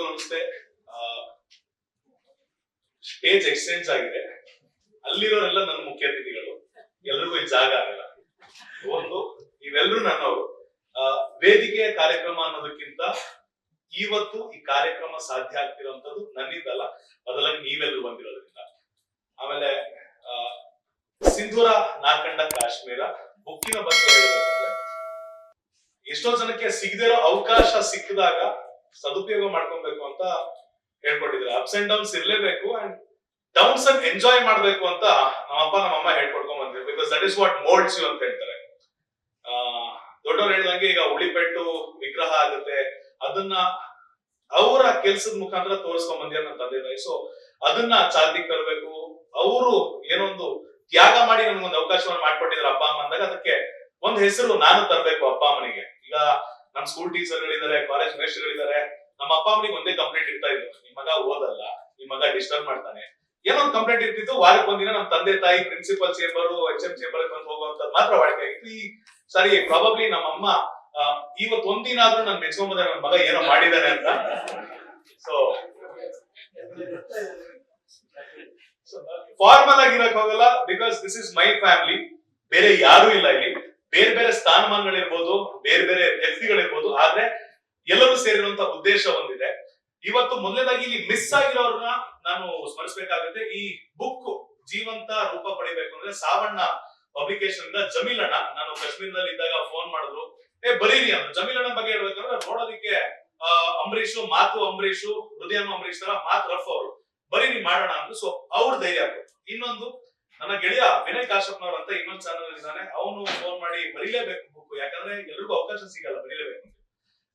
ನಮಸ್ತೆ. Stage exchange ಆಗಿದೆ. ಅಲ್ಲಿರೋರೆಲ್ಲ ನನ್ನ ಮುಖ್ಯ ಅತಿಥಿಗಳು. ಎಲ್ರಿಗೂ ಈ ಜಾಗ ಆಗಲ್ಲ. ಒಂದು ಇವೆಲ್ಲರೂ ನನ್ನವರು. ವೇದಿಕೆಯ ಕಾರ್ಯಕ್ರಮ ಅನ್ನೋದಕ್ಕಿಂತ ಇವತ್ತು ಈ ಕಾರ್ಯಕ್ರಮ ಸಾಧ್ಯ ಆಗ್ತಿರೋಂಥದ್ದು ನನ್ನಿಂದಲ್ಲ, ಬದಲಾಗಿ ನೀವೆಲ್ಲರೂ ಬಂದಿರೋದ್ರಿಂದ. ಆಮೇಲೆ ಸಿಂಧೂರ ನಾರ್ಕಂಡ ಕಾಶ್ಮೀರ ಬುಕ್ಕಿನ ಬಗ್ಗೆ ಹೇಳಬೇಕಂದ್ರೆ, ಎಷ್ಟೋ ಜನಕ್ಕೆ ಸಿಗದಿರೋ ಅವಕಾಶ ಸಿಕ್ಕಿದಾಗ ಸದುಪಯೋಗ ಮಾಡ್ಕೊಬೇಕು ಅಂತ ಹೇಳ್ಕೊಟ್ಟಿದ್ದಾರೆ. ಅಪ್ಸ್ ಅಂಡ್ ಡೌನ್ಸ್ ಇರ್ಲೇಬೇಕು ಅಂಡ್ ಡೌನ್ಸ್ ಅನ್ನು ಎಂಜಾಯ್ ಮಾಡ್ಬೇಕು ಅಂತ ನಮ್ಮಪ್ಪ ನಮ್ಮಮ್ಮ ಹೇಳ್ಕೊಡ್ಕೊಂಡ್ ಬಂದಿದ್ರು. Because that is what moulds you ಅಂತ ಹೇಳ್ತಾರೆ. ದೊಡ್ಡವ್ರು ಹೇಳ್ದಂಗೆ ಈಗ ಉಳಿಪೆಟ್ಟು ವಿಗ್ರಹ ಆಗುತ್ತೆ, ಅದನ್ನ ಅವರ ಕೆಲ್ಸದ ಮುಖಾಂತರ ತೋರಿಸ್ಕೊಂಡ್ ಬಂದಿದ್ದಾರೆ ನನ್ನ ತಂದೆ ತಾಯಿ. ಸೊ ಅದನ್ನ ಚಾಲ್ತಿಗೆ ತರಬೇಕು. ಅವರು ಏನೊಂದು ತ್ಯಾಗ ಮಾಡಿ ನನ್ಗೊಂದು ಅವಕಾಶವನ್ನು ಮಾಡ್ಕೊಟ್ಟಿದ್ರು ಅಪ್ಪ ಅಮ್ಮ ಅಂದಾಗ ಅದಕ್ಕೆ ಒಂದ್ ಹೆಸರು ನಾನು ತರಬೇಕು ಅಪ್ಪ ಅಮ್ಮನಿಗೆ. ಈಗ ನಮ್ ಸ್ಕೂಲ್ ಟೀಚರ್ಗಳಿದ್ದಾರೆ, ಕಾಲೇಜ್ ಮೇಸ್ಟರ್ಗಳಿದ್ದಾರೆ. ನಮ್ಮ ಅಪ್ಪ ಅಮ್ಮನಿಗೆ ಒಂದೇ ಕಂಪ್ಲೇಂಟ್ ಇರ್ತಾ ಇದ್ರು, ನಿಮ್ ಮಗ ಓದಲ್ಲ, ನಿಮ್ ಮಗ ಡಿಸ್ಟರ್ಬ್ ಮಾಡ್ತಾನೆ. ಏನೋ ಒಂದು ಕಂಪ್ಲೇಂಟ್ ಇರ್ತಿತ್ತು. ವಾರಕ್ಕೆ ಒಂದಿನ ನಮ್ಮ ತಂದೆ ತಾಯಿ ಪ್ರಿನ್ಸಿಪಲ್ ಚೇಂಬರ್, HM ಚೇಂಬರ್ ಬಂದು ಹೋಗುವಂತದ್ದು ಮಾತ್ರ ವಾಡಿಕೆ ಆಗಿತ್ತು. ಈ ಸಾರಿ ಪ್ರಾಬಬ್ಲಿ ನಮ್ಮಮ್ಮ ಇವತ್ತು ಒಂದಿನ ಆದ್ರೂ ನಾನು ಮೆಚ್ಕೊಂಬಂದೆ ನನ್ನ ಮಗ ಏನೋ ಮಾಡಿದಾನೆ ಅಂತ. ಸೊ ಫಾರ್ಮಲ್ ಆಗಿರಕ್ ಹೋಗಲ್ಲ, because this is my family. ಬೇರೆ ಯಾರು ಇಲ್ಲ ಇಲ್ಲಿ. ಬೇರೆ ಬೇರೆ ಸ್ಥಾನಮಾನಗಳಿರ್ಬೋದು, ಬೇರೆ ಬೇರೆ ವ್ಯಕ್ತಿಗಳಿರ್ಬೋದು, ಆದ್ರೆ ಎಲ್ಲರೂ ಸೇರಿರುವಂತ ಉದ್ದೇಶ ಒಂದಿದೆ. ಇವತ್ತು ಮೊದಲನೇದಾಗಿ ಇಲ್ಲಿ ಮಿಸ್ ಆಗಿರೋರ್ನ ನಾನು ಸ್ಮರಿಸಬೇಕಾಗುತ್ತೆ. ಈ ಬುಕ್ ಜೀವಂತ ರೂಪ ಪಡಿಬೇಕು ಅಂದ್ರೆ ಸಾವಣ್ಣ ಪಬ್ಲಿಕೇಶನ್ ಇಂದ ಜಮೀಲ್ ಅಣ್ಣ, ನಾನು ಕಾಶ್ಮೀರದಲ್ಲಿ ಇದ್ದಾಗ ಫೋನ್ ಮಾಡಿದ್ರು, ಬರೀರಿ ಅಂತ. ಜಮೀಲ್ ಅಣ್ಣ ಬಗ್ಗೆ ಹೇಳ್ಬೇಕಂದ್ರೆ ನೋಡೋದಿಕ್ಕೆ ಅಂಬರೀಷು, ಮಾತು ಅಂಬರೀಷು, ಹೃದಯನು ಅಂಬರೀಷ್ ತರ ಮಾತು ರಫ್ ಅವರು, ಬರೀರಿ ಮಾಡೋಣ ಅಂತ. ಸೊ ಅವ್ರ ಧೈರ್ಯ ಕೊಟ್ಟು. ಇನ್ನೊಂದು ನನ್ನ ಗೆಳೆಯ ವಿನಯ್ ಕಾಶ್ಯಪ್ನವ್ರ ಅಂತ ಇನ್ನೊಂದು ಚಾನಲ್ ಇದ್ದಾನೆ, ಅವನು ಫೋನ್ ಮಾಡಿ ಬರೀಲೇಬೇಕು ಬುಕ್, ಯಾಕಂದ್ರೆ ಎಲ್ರಿಗೂ ಅವಕಾಶ ಸಿಗಲ್ಲ ಬರೀಲೇಬೇಕು.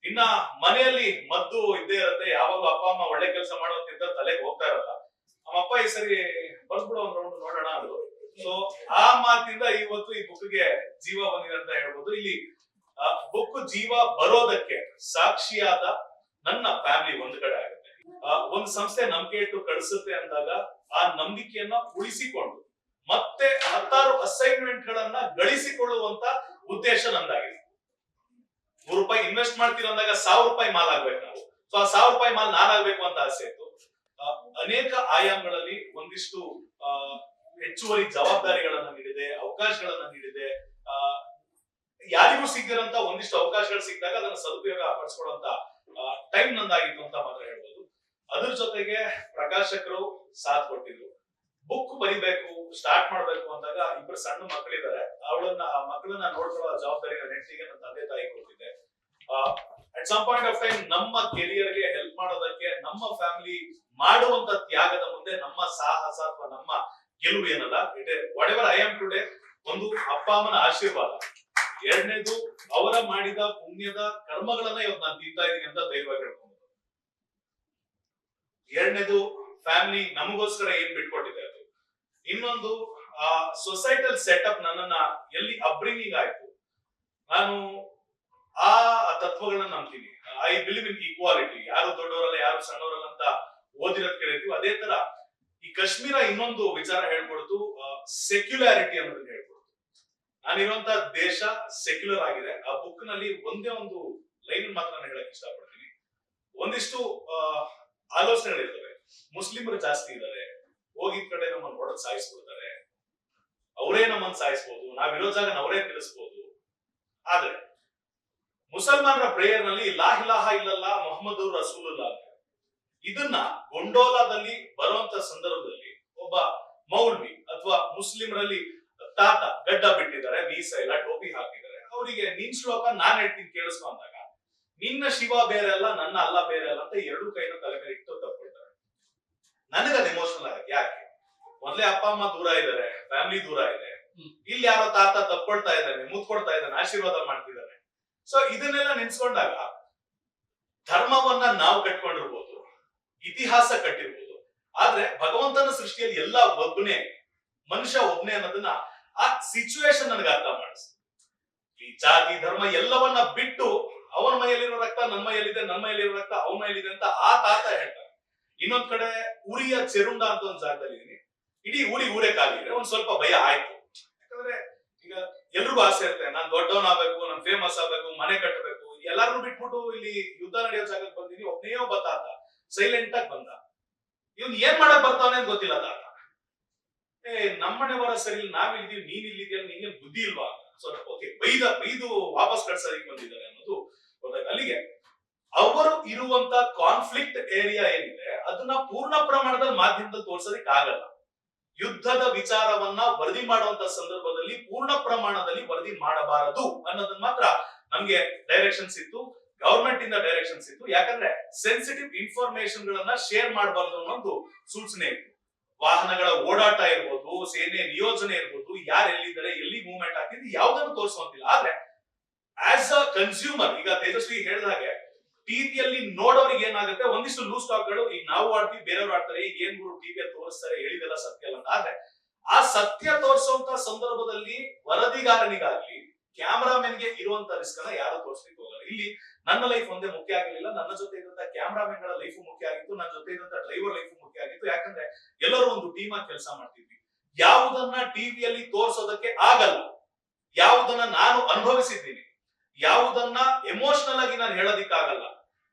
ಇನ್ನ ಮನೆಯಲ್ಲಿ ಮದ್ದು ಇದ್ದೇ ಇರುತ್ತೆ, ಯಾವಾಗ್ಲೂ ಅಪ್ಪ ಅಮ್ಮ ಒಳ್ಳೆ ಕೆಲಸ ಮಾಡೋದ್ರಿಂದ ತಲೆಗೆ ಹೋಗ್ತಾ ಇರಲ್ಲ. ನಮ್ಮಪ್ಪ ಈ ಸರಿ ಬರ್ಸ್ಬಿಡೋ ಒಂದ್ ರೌಂಡ್ ನೋಡೋಣ ಅಂದ್ರು. ಸೊ ಆ ಮಾತಿಂದ ಇವತ್ತು ಈ ಬುಕ್ಗೆ ಜೀವ ಬಂದಿದೆ ಅಂತ ಹೇಳ್ಬೋದು. ಇಲ್ಲಿ ಬುಕ್ ಜೀವ ಬರೋದಕ್ಕೆ ಸಾಕ್ಷಿಯಾದ ನನ್ನ ಫ್ಯಾಮಿಲಿ ಒಂದ್ ಕಡೆ ಆಗುತ್ತೆ. ಒಂದು ಸಂಸ್ಥೆ ನಂಬಿಕೆ ಇಟ್ಟು ಕಳಿಸುತ್ತೆ ಅಂದಾಗ ಆ ನಂಬಿಕೆಯನ್ನ ಉಳಿಸಿಕೊಂಡು ಮತ್ತೆ 16 ಅಸೈನ್ಮೆಂಟ್ ಗಳನ್ನ ಗಳಿಸಿಕೊಳ್ಳುವಂತ ಉದ್ದೇಶ ನಂದಾಗಿದೆ. ₹100 ಇನ್ವೆಸ್ಟ್ ಮಾಡ್ತೀರ ಅಂದಾಗ ₹1000 ಮಾಲ್ ಆಗ್ಬೇಕು ನಾವು. ಸೊ ಆ ₹1000 ಮಾಲ್ ನಾನಾಗ್ಬೇಕು ಅಂತ ಆಸೆ ಇತ್ತು. ಅನೇಕ ಆಯಾಮಗಳಲ್ಲಿ ಒಂದಿಷ್ಟು ಹೆಚ್ಚುವರಿ ಜವಾಬ್ದಾರಿಗಳನ್ನ ನೀಡಿದೆ, ಅವಕಾಶಗಳನ್ನ ನೀಡಿದೆ. ಯಾರಿಗೂ ಸಿಗದಿರಂತ ಒಂದಿಷ್ಟು ಅವಕಾಶಗಳು ಸಿಕ್ಕಿದಾಗ ಅದನ್ನ ಸದುಪಯೋಗ ಪಡಿಸ್ಕೊಳ್ಳುವಂತ ಟೈಮ್ ನಂದಾಗಿತ್ತು ಅಂತ ಮಾತ್ರ ಹೇಳ್ಬೋದು. ಅದ್ರ ಜೊತೆಗೆ ಪ್ರಕಾಶಕರು ಸಾಥ್ ಕೊಟ್ಟಿದ್ರು. ಬುಕ್ ಬರಿಬೇಕು, ಸ್ಟಾರ್ಟ್ ಮಾಡ್ಬೇಕು ಅಂದಾಗ ಇಬ್ಬರು ಸಣ್ಣ ಮಕ್ಕಳಿದ್ದಾರೆ, ಮಕ್ಕಳನ್ನ ನೋಡ್ಕೊಳ್ಳೋ ಜವಾಬ್ದಾರಿ ನನ್ನ ಹೆಂಡತಿಗೆ, ನನ್ನ ತಂದೆ ತಾಯಿ ಕೊಟ್ಟಿದ್ದೆ. At some point of time ನಮ್ಮ ಕೆರಿಯರ್ ಗೆ ಹೆಲ್ಪ್ ಮಾಡೋದಕ್ಕೆ ನಮ್ಮ ಫ್ಯಾಮಿಲಿ ಮಾಡುವಂತ ತ್ಯಾಗದ ಮುಂದೆ ನಮ್ಮ ಸಾಹಸ ಅಥವಾ ನಮ್ಮ ಗೆಲುವು ಏನಲ್ಲ, it what ever I am today, ಒಂದು ಅಪ್ಪ ಅಮ್ಮನ ಆಶೀರ್ವಾದ, ಎರಡನೇದು ಅವರ ಮಾಡಿದ ಪುಣ್ಯದ ಕರ್ಮಗಳನ್ನ ಇವತ್ತು ನಾನು ತಿಂತಾ ಇದ್ದೀನಿ ಅಂತ ಧೈರ್ಯವಾಗಿ ಹೇಳ್ಕೊಂಡು, ಎರಡನೇದು ಫ್ಯಾಮಿಲಿ ನಮಗೋಸ್ಕರ ಏನ್ ಬಿಟ್ಕೊಟ್ಟಿದೆ ಅದು, ಇನ್ನೊಂದು ಸೊಸೈಟಲ್ ಸೆಟಪ್ ನನ್ನನ್ನ ಎಲ್ಲಿ ಅಪ್ಬ್ರಿಂಗಿಂಗ್ ಆಯ್ತು, ನಾನು ಆ ತತ್ವಗಳನ್ನ ನಂಬ್ತೀನಿ. I believe in equality. ಯಾರು ದೊಡ್ಡವರಲ್ಲ, ಯಾರು ಸಣ್ಣವರಲ್ಲ ಅಂತ ಓದಿರೋದ್ ಕೇಳಿರ್ತೀವಿ. ಅದೇ ತರ ಈ ಕಾಶ್ಮೀರ ಇನ್ನೊಂದು ವಿಚಾರ ಹೇಳ್ಕೊಡ್ತು, ಸೆಕ್ಯುಲಾರಿಟಿ ಅನ್ನೋದನ್ನ ಹೇಳ್ಕೊಡ್ತು. ನಾನಿರುವಂತ ದೇಶ ಸೆಕ್ಯುಲರ್ ಆಗಿದೆ. ಆ ಬುಕ್ ನಲ್ಲಿ ಒಂದೇ ಒಂದು ಲೈನ್ ಮಾತ್ರ ನಾನು ಹೇಳಕ್ ಇಷ್ಟಪಡ್ತೀನಿ. ಒಂದಿಷ್ಟು ಆಲೋಚನೆಗಳಿರ್ತವೆ. ಮುಸ್ಲಿಮರು ಜಾಸ್ತಿ ಇದ್ದಾರೆ, ಹೋಗಿದ್ ಕಡೆ ನಮ್ಮನ್ನು ಹೊಡೆದು ಸಾಯಿಸ್ಬಿಡ್ತಾರೆ, ಅವರೇ ನಮ್ಮನ್ನು ಸಾಯಿಸ್ಬೋದು, ನಾವಿರೋ ಜಾಗ ಅವರೇ ತಿಳಿಸ್ಬೋದು. ಆದ್ರೆ ಮುಸಲ್ಮಾನರ ಪ್ರೇಯರ್ ನಲ್ಲಿ ಲಾ ಇಲಾಹ ಇಲ್ಲಲ್ಲಾ ಮುಹಮ್ಮದ್ ರಸೂಲುಲ್ಲಾ ಅಂತ, ಇದನ್ನ ಗೊಂಡೋಲಾದಲ್ಲಿ ಬರುವಂತ ಸಂದರ್ಭದಲ್ಲಿ ಒಬ್ಬ ಮೌಲ್ವಿ ಅಥವಾ ಮುಸ್ಲಿಮರಲ್ಲಿ ತಾತ ಗಡ್ಡ ಬಿಟ್ಟಿದ್ದಾರೆ, ಮೀಸ ಇಲ್ಲ, ಟೋಪಿ ಹಾಕಿದ್ದಾರೆ, ಅವರಿಗೆ ನಿನ್ ಶ್ಲೋಕ ನಾನ್ ಹೇಳ್ತೀನಿ ಕೇಳಿಸ್ಕೊ ಅಂದಾಗ, ನಿನ್ನ ಶಿವ ಬೇರೆ ಅಲ್ಲ, ನನ್ನ ಅಲ್ಲ ಬೇರೆ ಅಲ್ಲ ಅಂತ ಎರಡು ಕೈನ ತಲೆ ಮೇಲೆ ಇಟ್ಟು ತಗೊಳ್ತಾರೆ. ನನಗದು ಎಮೋಷನಲ್ ಆಗುತ್ತೆ. ಯಾಕೆ? ಮೊದ್ಲೇ ಅಪ್ಪ ಅಮ್ಮ ದೂರ ಇದ್ದಾರೆ, ಫ್ಯಾಮಿಲಿ ದೂರ ಇದೆ, ಇಲ್ಲಿ ಯಾರೋ ತಾತ ತಪ್ಕೊಳ್ತಾ ಇದ್ದಾನೆ, ಮುತ್ಕೊಡ್ತಾ ಇದ್ದಾನೆ, ಆಶೀರ್ವಾದ ಮಾಡ್ತಿದ್ದಾನೆ. ಸೊ ಇದನ್ನೆಲ್ಲ ನೆನ್ಸ್ಕೊಂಡಾಗ ಧರ್ಮವನ್ನ ನಾವು ಕಟ್ಕೊಂಡಿರ್ಬೋದು, ಇತಿಹಾಸ ಕಟ್ಟಿರ್ಬೋದು, ಆದ್ರೆ ಭಗವಂತನ ಸೃಷ್ಟಿಯಲ್ಲಿ ಎಲ್ಲ ಒಬ್ಬನೇ ಮನುಷ್ಯ, ಒಬ್ಬನೇ ಅನ್ನೋದನ್ನ ಆ ಸಿಚುವೇಶನ್ ನನಗೆ ಅರ್ಥ ಮಾಡಿಸ್ತು. ಈ ಜಾತಿ ಧರ್ಮ ಎಲ್ಲವನ್ನ ಬಿಟ್ಟು ಅವನ ಮೈಯಲ್ಲಿರೋ ರಕ್ತ ನನ್ನ ಮೈಯಲ್ಲಿದೆ, ನನ್ನ ಮೈಯಲ್ಲಿರೋ ರಕ್ತ ಅವನ ಮೈಯಲ್ಲಿದೆ ಅಂತ ಆ ತಾತ ಹೇಳ್ತಾರೆ. ಇನ್ನೊಂದ್ ಕಡೆ ಉರಿಯ ಚೆರುಂಡ ಅಂತ ಒಂದ್ ಜಾಗದಲ್ಲಿ ಇದೀನಿ, ಇಡೀ ಊರೇ ಕಾಲಿದೆ. ಒಂದ್ ಸ್ವಲ್ಪ ಭಯ ಆಯ್ತು. ಯಾಕಂದ್ರೆ ಈಗ ಎಲ್ರಿಗೂ ಆಸೆ ಇರುತ್ತೆ, ನಾನ್ ದೊಡ್ಡವನ್ ಆಗ್ಬೇಕು, ನಾನ್ ಫೇಮಸ್ ಆಗ್ಬೇಕು, ಮನೆ ಕಟ್ಟಬೇಕು. ಎಲ್ಲಾರನ್ನು ಬಿಟ್ಬಿಟ್ಟು ಇಲ್ಲಿ ಯುದ್ಧ ನಡೆಯೋ ಜಾಗಕ್ಕೆ ಬಂದಿನಿ, ಒಬ್ಬನೇ ಒಬ್ಬ ತಾತ ಸೈಲೆಂಟ್ ಆಗಿ ಬಂದ. ಇವ್ನು ಏನ್ ಮಾಡಕ್ ಬರ್ತಾವನೆ ಅಂತ ಗೊತ್ತಿಲ್ಲ ತಾತ. ನಮ್ಮನೆ ಬರೋ ಸರಿ ನಾವ್ ಇಲ್ಲಿದೀವಿ, ನೀನ್ ಇಲ್ಲಿದ್ಯಾ, ನಿಂಗೆ ಬುದ್ಧಿ ಇಲ್ವಾ? ಸೊ ಓಕೆ, ಬೈದು ವಾಪಸ್ ಕಳ್ಸೋದಕ್ಕೆ ಬಂದಿದ್ದಾರೆ ಅನ್ನೋದು ಗೊತ್ತಾಗ. ಅಲ್ಲಿಗೆ ಅವರು ಇರುವಂತ ಕಾನ್ಫ್ಲಿಕ್ಟ್ ಏರಿಯಾ ಏನಿದೆ ಅದನ್ನ ಪೂರ್ಣ ಪ್ರಮಾಣದಲ್ಲಿ ಮಾಧ್ಯಮದಲ್ಲಿ ತೋರ್ಸೋದಕ್ಕೆ ಆಗಲ್ಲ. ಯುದ್ಧದ ವಿಚಾರವನ್ನ ವರದಿ ಮಾಡುವಂತ ಸಂದರ್ಭದಲ್ಲಿ ಪೂರ್ಣ ಪ್ರಮಾಣದಲ್ಲಿ ವರದಿ ಮಾಡಬಾರದು ಅನ್ನೋದನ್ನ ಮಾತ್ರ ನಮ್ಗೆ ಡೈರೆಕ್ಷನ್ಸ್ ಇತ್ತು, ಗವರ್ಮೆಂಟ್ ಇಂದ ಡೈರೆಕ್ಷನ್ಸ್ ಇತ್ತು. ಯಾಕಂದ್ರೆ ಸೆನ್ಸಿಟಿವ್ ಇನ್ಫಾರ್ಮೇಶನ್ ಗಳನ್ನ ಶೇರ್ ಮಾಡಬಾರ್ದು ಅನ್ನೋ ಸೂಚನೆ ಇತ್ತು. ವಾಹನಗಳ ಓಡಾಟ ಇರ್ಬೋದು, ಸೇನೆ ನಿಯೋಜನೆ ಇರ್ಬೋದು, ಯಾರು ಎಲ್ಲಿದ್ದಾರೆ, ಎಲ್ಲಿ ಮೂವ್ಮೆಂಟ್ ಆಗ್ತಿದೆ, ಯಾವ್ದನ್ನು ತೋರಿಸುವಂತಿಲ್ಲ. ಆದ್ರೆ ಆಸ್ ಅ ಕನ್ಸ್ಯೂಮರ್, ಈಗ ತೇಜಸ್ವಿ ಹೇಳಿದ ಹಾಗೆ ಟಿವಿಯಲ್ಲಿ ನೋಡೋರಿಗೆ ಏನಾಗುತ್ತೆ, ಒಂದಿಷ್ಟು ಲೂಸ್ ಟಾಕ್ ಗಳು, ಈಗ ನಾವು ಆಡ್ತೀವಿ, ಬೇರೆಯವ್ರು ಆಡ್ತಾರೆ, ಈಗ ಏನ್ ಟಿವಿಯಲ್ಲಿ ತೋರಿಸ್ತಾರೆ, ಹೇಳಿದೆಲ್ಲ ಸತ್ಯ ಅಲ್ಲ. ಆದ್ರೆ ಆ ಸತ್ಯ ತೋರಿಸುವಂತ ಸಂದರ್ಭದಲ್ಲಿ ವರದಿಗಾರನಿಗಾಗ್ಲಿ ಕ್ಯಾಮರಾಮನ್ಗೆ ಇರುವಂತ ರಿಸ್ಕ್ ಅನ್ನ ಯಾರು ತೋರಿಸ್ಲಿಕ್ಕೆ ಹೋಗಲ್ಲ. ಇಲ್ಲಿ ನನ್ನ ಲೈಫ್ ಒಂದೇ ಮುಖ್ಯ ಆಗಿರ್ಲಿಲ್ಲ, ನನ್ನ ಜೊತೆ ಇದ್ದಂತ ಕ್ಯಾಮರಾಮನ್ ಗಳ ಲೈಫ್ ಮುಖ್ಯ ಆಗಿತ್ತು, ನನ್ನ ಜೊತೆ ಇದ್ದಂತ ಡ್ರೈವರ್ ಲೈಫ್ ಮುಖ್ಯ ಆಗಿತ್ತು. ಯಾಕಂದ್ರೆ ಎಲ್ಲರೂ ಒಂದು ಟೀಮ್ ಆಗಿ ಕೆಲಸ ಮಾಡ್ತಿದ್ವಿ. ಯಾವುದನ್ನ ಟಿವಿಯಲ್ಲಿ ತೋರಿಸೋದಕ್ಕೆ ಆಗಲ್ಲ, ಯಾವುದನ್ನ ನಾನು ಅನುಭವಿಸಿದ್ದೀನಿ, ಯಾವುದನ್ನ ಎಮೋಷನಲ್ ಆಗಿ ನಾನು ಹೇಳೋದಿಕ್ಕಾಗಲ್ಲ.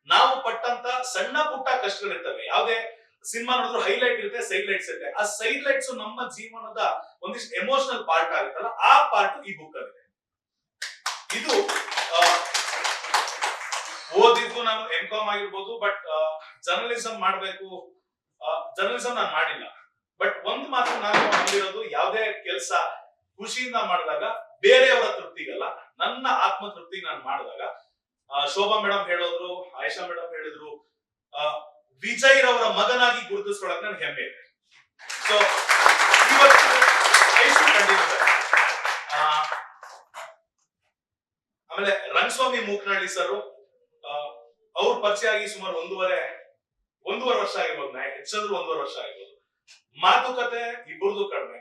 ನಾವು ಪಟ್ಟಂತ ಸಣ್ಣ ಪುಟ್ಟ ಕಷ್ಟಗಳಿರ್ತವೆ. ಯಾವುದೇ ಸಿನಿಮಾ ನೋಡಿದ್ರು ಹೈಲೈಟ್ ಇರುತ್ತೆ, ಸೈಡ್ ಲೈಟ್ಸ್ ಇರುತ್ತೆ. ಆ ಸೈಡ್ ಲೈಟ್ಸ್ ನಮ್ಮ ಜೀವನದ ಒಂದಿಷ್ಟು ಎಮೋಷನಲ್ ಪಾರ್ಟ್ ಆಗುತ್ತಲ್ಲ, ಆ ಪಾರ್ಟ್ ಈ ಬುಕ್ ಅಲ್ಲಿ. ಇದು ಓದಿದ್ದು ನಾನು ಎಂ.ಕಾಮ್ ಆಗಿರ್ಬೋದು, ಬಟ್ ಜರ್ನಲಿಸಂ ಮಾಡ್ಬೇಕು, ಜರ್ನಲಿಸಂ ನಾನು ಮಾಡಿಲ್ಲ. ಬಟ್ ಒಂದು ಮಾತ್ರ ನಾನು ನಂಬಿರೋದು, ಯಾವುದೇ ಕೆಲಸ ಖುಷಿಯಿಂದ ಮಾಡಿದಾಗ ಬೇರೆಯವರ ತೃಪ್ತಿಗಲ್ಲ, ನನ್ನ ಆತ್ಮ ತೃಪ್ತಿಗೆ ನಾನು ಮಾಡಿದಾಗ. ಶೋಭಾ ಮೇಡಮ್ ಹೇಳಿದ್ರು, ಆಯಿಷಾ ಮೇಡಮ್ ಹೇಳಿದ್ರು, ವಿಜಯ್ ರವರ ಮಗನಾಗಿ ಗುರುತಿಸ್ಕೊಳಕ್ ನನ್ಗೆ ಹೆಮ್ಮೆ ಇದೆ. ಸೊ ಇವತ್ತು ಆಮೇಲೆ ರಂಗಸ್ವಾಮಿ ಮೂಕನಹಳ್ಳಿ ಸರ್, ಅವ್ರ ಪರಿಚಯ ಆಗಿ ಸುಮಾರು ಒಂದೂವರೆ ವರ್ಷ ಆಗಿರ್ಬೋದು, ಹೆಚ್ಚಂದ್ರು 1.5 ವರ್ಷ ಆಗಿರ್ಬೋದು. ಮಾತುಕತೆ ಇಬ್ಬರದು ಕಡಿಮೆ.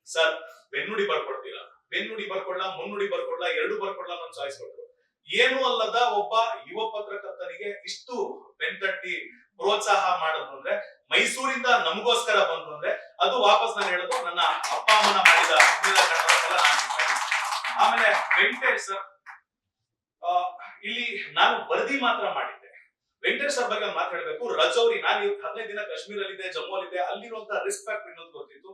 ಸರ್ ಬೆನ್ನುಡಿ ಬರ್ಕೊಡ್ತೀರಾ, ಬೆನ್ನುಡಿ ಬರ್ಕೊಳ್ಳ, ಮುನ್ನುಡಿ ಬರ್ಕೊಳ್ಳ, 2 ಬರ್ಕೊಳ್ಳ ನನ್ನ ಚಾಯ್ಸ್ ಕೊಟ್ರು. ಏನು ಅಲ್ಲದ ಒಬ್ಬ ಯುವ ಪತ್ರಕರ್ತನಿಗೆ ಇಷ್ಟು ಬೆನ್ತಟ್ಟಿ ಪ್ರೋತ್ಸಾಹ ಮಾಡಿದ್ರು ಅಂದ್ರೆ, ಮೈಸೂರಿಂದ ನಮಗೋಸ್ಕರ ಬಂದ್ರು ಅಂದ್ರೆ, ಅದು ವಾಪಸ್ ನಾನು ಹೇಳೋದು ನನ್ನ ಅಪ್ಪ ಅಮ್ಮನ ಮಾಡಿದ ಆಮೇಲೆ ವೆಂಕಟೇಶ್ ಸರ್, ಇಲ್ಲಿ ನಾನು ವರದಿ ಮಾತ್ರ ಮಾಡಿದ್ದೆ. ವೆಂಕಟೇಶ್ ಸರ್ ಬಗ್ಗೆ ಒಂದು ಮಾತಾಡ್ಬೇಕು. ರಜೌರಿ, ನಾನು 15 ದಿನ ಕಾಶ್ಮೀರಲ್ಲಿದ್ದೆ, ಜಮ್ಮುವಲ್ಲಿದ್ದೆ, ಅಲ್ಲಿರುವಂತಹ ರಿಸ್ಕ್ ಫ್ಯಾಕ್ಟರ್ ಅನ್ನೋದು ಗೊತ್ತಿತ್ತು.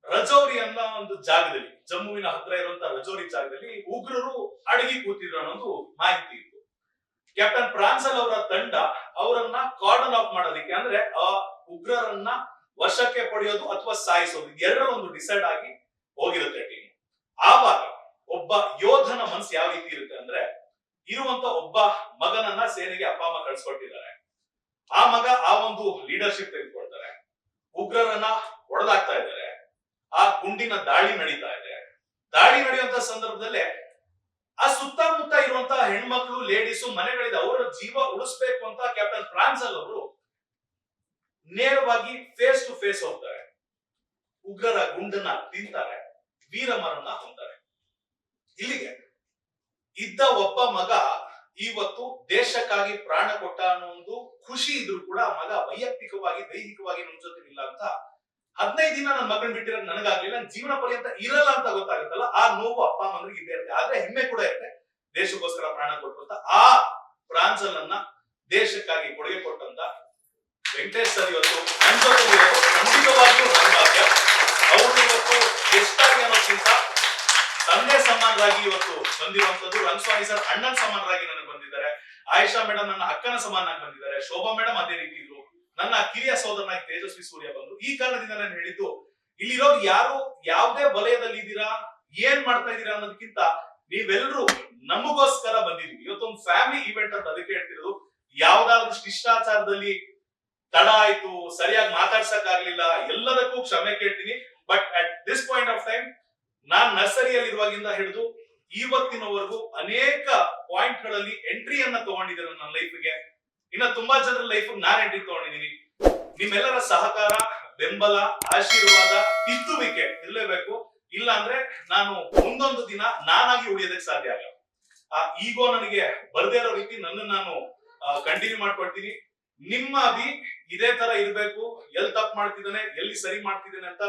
ರಜೌರಿ ಅನ್ನೋ ಒಂದು ಜಾಗದಲ್ಲಿ, ಜಮ್ಮುವಿನ ಹತ್ರ ಇರುವಂತಹ ರಜೌರಿ ಜಾಗದಲ್ಲಿ ಉಗ್ರರು ಅಡಗಿ ಕೂತಿದ್ರು ಅನ್ನೋದು ಮಾಹಿತಿ ಇತ್ತು. ಕ್ಯಾಪ್ಟನ್ ಪ್ರಾನ್ಸಲ್ ಅವರ ತಂಡ ಅವರನ್ನ ಕಾರ್ಡನ್ ಆಫ್ ಮಾಡೋದಕ್ಕೆ, ಅಂದ್ರೆ ಆ ಉಗ್ರರನ್ನ ವಶಕ್ಕೆ ಪಡೆಯೋದು ಅಥವಾ ಸಾಯಿಸೋದು, ಎರಡರಲ್ಲಿ ಒಂದು ಡಿಸೈಡ್ ಆಗಿ ಹೋಗಿರುತ್ತೆ ಟೀಮ್. ಆವಾಗ ಒಬ್ಬ ಯೋಧನ ಮನಸ್ಸು ಯಾವ ರೀತಿ ಇರುತ್ತೆ ಅಂದ್ರೆ, ಇರುವಂತ ಒಬ್ಬ ಮಗನನ್ನ ಸೇನೆಗೆ ಅಪ್ಪ ಅಮ್ಮ ಕಳ್ಸಿಕೊಟ್ಟಿದ್ದಾರೆ. ಆ ಮಗ ಆ ಒಂದು ಲೀಡರ್ಶಿಪ್ ತೆಗೆದುಕೊಳ್ತಾರೆ, ಉಗ್ರರನ್ನ ಹೊಡೆದಾಕ್ತಾ ಇದ್ದಾರೆ, ಆ ಗುಂಡಿನ ದಾಳಿ ನಡೀತಾ ಇದೆ. ದಾಳಿ ನಡೆಯುವಂತ ಸಂದರ್ಭದಲ್ಲೇ ಆ ಸುತ್ತಮುತ್ತ ಇರುವಂತಹ ಹೆಣ್ಮಕ್ಳು, ಲೇಡೀಸು, ಮನೆಗಳಿದೆ, ಅವರ ಜೀವ ಉಳಿಸ್ಬೇಕು ಅಂತ ಕ್ಯಾಪ್ಟನ್ ಫ್ರಾನ್ಸಲ್ ಅವರು ನೇರವಾಗಿ ಫೇಸ್ ಟು ಫೇಸ್ ಹೋಗ್ತಾರೆ. ಉಗ್ರರ ಗುಂಡನ್ನ ತಿಂತಾರೆ, ವೀರಮರನ್ನ ಹೊಂತಾರೆ. ಇಲ್ಲಿಗೆ ಇದ್ದ ಒಬ್ಬ ಮಗ ಇವತ್ತು ದೇಶಕ್ಕಾಗಿ ಪ್ರಾಣ ಕೊಟ್ಟ ಅನ್ನೋ ಒಂದು ಖುಷಿ ಇದ್ರು ಕೂಡ ಆ ಮಗ ವೈಯಕ್ತಿಕವಾಗಿ ದೈಹಿಕವಾಗಿ ನಮ್ಮ ಜೊತೆ ಇಲ್ಲ ಅಂತ 15 ದಿನ ನನ್ನ ಮಗನ್ ಬಿಟ್ಟಿರೋದು ನನಗಾಗ್ಲಿಲ್ಲ, ನನ್ನ ಜೀವನ ಪರ್ಯಂತ ಇರಲ್ಲ ಅಂತ ಗೊತ್ತಾಗುತ್ತಲ್ಲ, ಆ ನೋವು ಅಪ್ಪ ಅಮ್ಮಂದ್ರಿಗೆ ಇದ್ದೇ ಇರುತ್ತೆ. ಆದ್ರೆ ಹೆಮ್ಮೆ ಕೂಡ ಇರುತ್ತೆ, ದೇಶಕ್ಕೋಸ್ಕರ ಪ್ರಾಣ ಕೊಟ್ಟರು ಅಂತ. ಆ ಪ್ರಾಂಜಲ್ ಅನ್ನ ದೇಶಕ್ಕಾಗಿ ಕೊಡುಗೆ ಕೊಟ್ಟಂತ ವೆಂಕಟೇಶ್ ಸರ್ ಇವತ್ತು ನನ್ನ ಜೊತೆ ಇರೋದು ಖಂಡಿತವಾಗಿಯೂ ನನ್ನ ಭಾಗ್ಯ. ಅವರು ಇವತ್ತು ಎಷ್ಟಾಗಿ ಅನ್ನೋಕ್ಕಿಂತ ತಂದೆ ಸಮಾನರಾಗಿ ಇವತ್ತು ಬಂದಿರುವಂತದ್ದು. ರಂಗಸ್ವಾಮಿ ಸರ್ ಅಣ್ಣನ ಸಮಾನರಾಗಿ ನನಗೆ ಬಂದಿದ್ದಾರೆ, ಆಯಿಷಾ ಮೇಡಮ್ ನನ್ನ ಅಕ್ಕನ ಸಮಾನಾಗಿ ಬಂದಿದ್ದಾರೆ, ಶೋಭಾ ಮೇಡಮ್ ಅದೇ ರೀತಿ ಇದ್ರು, ನನ್ನ ಕಿರಿಯ ಸೋದರನಾಗಿ ತೇಜಸ್ವಿ ಸೂರ್ಯ ಬಂದ್ರು. ಈ ಕಾರಣದಿಂದ ನಾನು ಹೇಳಿದ್ದು, ಇಲ್ಲಿರೋರು ಯಾರು ಯಾವುದೇ ವಲಯದಲ್ಲಿ ಇದ್ದೀರಾ, ಏನ್ ಮಾಡ್ತಾ ಇದ್ದೀರಾ ಅನ್ನೋದಕ್ಕಿಂತ ನೀವೆಲ್ಲರೂ ನಮಗೋಸ್ಕರ ಬಂದಿದ್ದೀವಿ. ಇವತ್ತೊಂದು ಫ್ಯಾಮಿಲಿ ಇವೆಂಟ್ ಅಂತ ಅದಕ್ಕೆ ಹೇಳ್ತಿರೋದು. ಯಾವ್ದಾದ್ರು ಶಿಷ್ಟಾಚಾರದಲ್ಲಿ ತಡ ಆಯ್ತು, ಸರಿಯಾಗಿ ಮಾತಾಡ್ಸಕ್ ಆಗ್ಲಿಲ್ಲ, ಎಲ್ಲದಕ್ಕೂ ಕ್ಷಮೆ ಕೇಳ್ತೀನಿ. But at this point of time, ನಾನ್ ನರ್ಸರಿಯಲ್ಲಿ ಇರುವಾಗಿಂದ ಹಿಡಿದು ಇವತ್ತಿನವರೆಗೂ ಅನೇಕ ಪಾಯಿಂಟ್ ಗಳಲ್ಲಿ ಎಂಟ್ರಿಯನ್ನ ತಗೊಂಡಿದ್ದೇನೆ ನನ್ನ ಲೈಫ್ಗೆ. ಇನ್ನ ತುಂಬಾ ಜನರ ಲೈಫ್ ನಾನ್ ಎಂಟ್ರಿ ತಗೊಂಡಿದ್ದೀನಿ. ನಿಮ್ಮೆಲ್ಲರ ಸಹಕಾರ, ಬೆಂಬಲ, ಆಶೀರ್ವಾದ, ತಿದ್ದುವಿಕೆ ಇರಲೇಬೇಕು. ಇಲ್ಲ ಅಂದ್ರೆ ನಾನು ಮುಂದೊಂದು ದಿನ ನಾನಾಗಿ ಉಳಿಯೋದಕ್ಕೆ ಸಾಧ್ಯ ಆಗಲ್ಲ. ಆ ಈಗೋ ನನಗೆ ಬರ್ದೇ ಇರೋ ರೀತಿ ನನ್ನ ನಾನು ಕಂಟಿನ್ಯೂ ಮಾಡ್ಕೊಳ್ತೀನಿ. ನಿಮ್ಮ ಇದೇ ತರ ಇರ್ಬೇಕು, ಎಲ್ಲಿ ತಪ್ಪು ಮಾಡ್ತಿದ್ದಾನೆ, ಎಲ್ಲಿ ಸರಿ ಮಾಡ್ತಿದ್ದಾನೆ ಅಂತ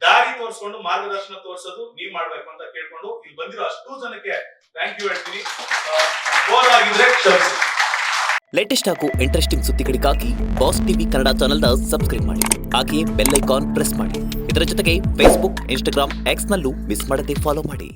ದಾರಿ ತೋರಿಸ್ಕೊಂಡು ಮಾರ್ಗದರ್ಶನ ತೋರಿಸೋದು ನೀವ್ ಮಾಡ್ಬೇಕು ಅಂತ ಕೇಳ್ಕೊಂಡು ಇಲ್ಲಿ ಬಂದಿರೋ ಅಷ್ಟು ಜನಕ್ಕೆ ಥ್ಯಾಂಕ್ ಯು ಹೇಳ್ತೀನಿ. ಬೋರ್ ಆಗಿದ್ರೆ ಕ್ಷಮಿಸಿ. ಲೇಟೆಸ್ಟ್ ಹಾಗೂ ಇಂಟ್ರೆಸ್ಟಿಂಗ್ ಸುದ್ದಿಗಳಿಗಾಗಿ ಬಾಸ್ ಟಿವಿ ಕನ್ನಡ ಚಾನೆಲ್ನ ಸಬ್ಸ್ಕ್ರೈಬ್ ಮಾಡಿ. ಹಾಗೆಯೇ ಬೆಲ್ ಐಕಾನ್ ಪ್ರೆಸ್ ಮಾಡಿ. ಇದರ ಜೊತೆಗೆ ಫೇಸ್ಬುಕ್, ಇನ್ಸ್ಟಾಗ್ರಾಮ್, ಎಕ್ಸ್ನಲ್ಲೂ ಮಿಸ್ ಮಾಡದೆ ಫಾಲೋ ಮಾಡಿ.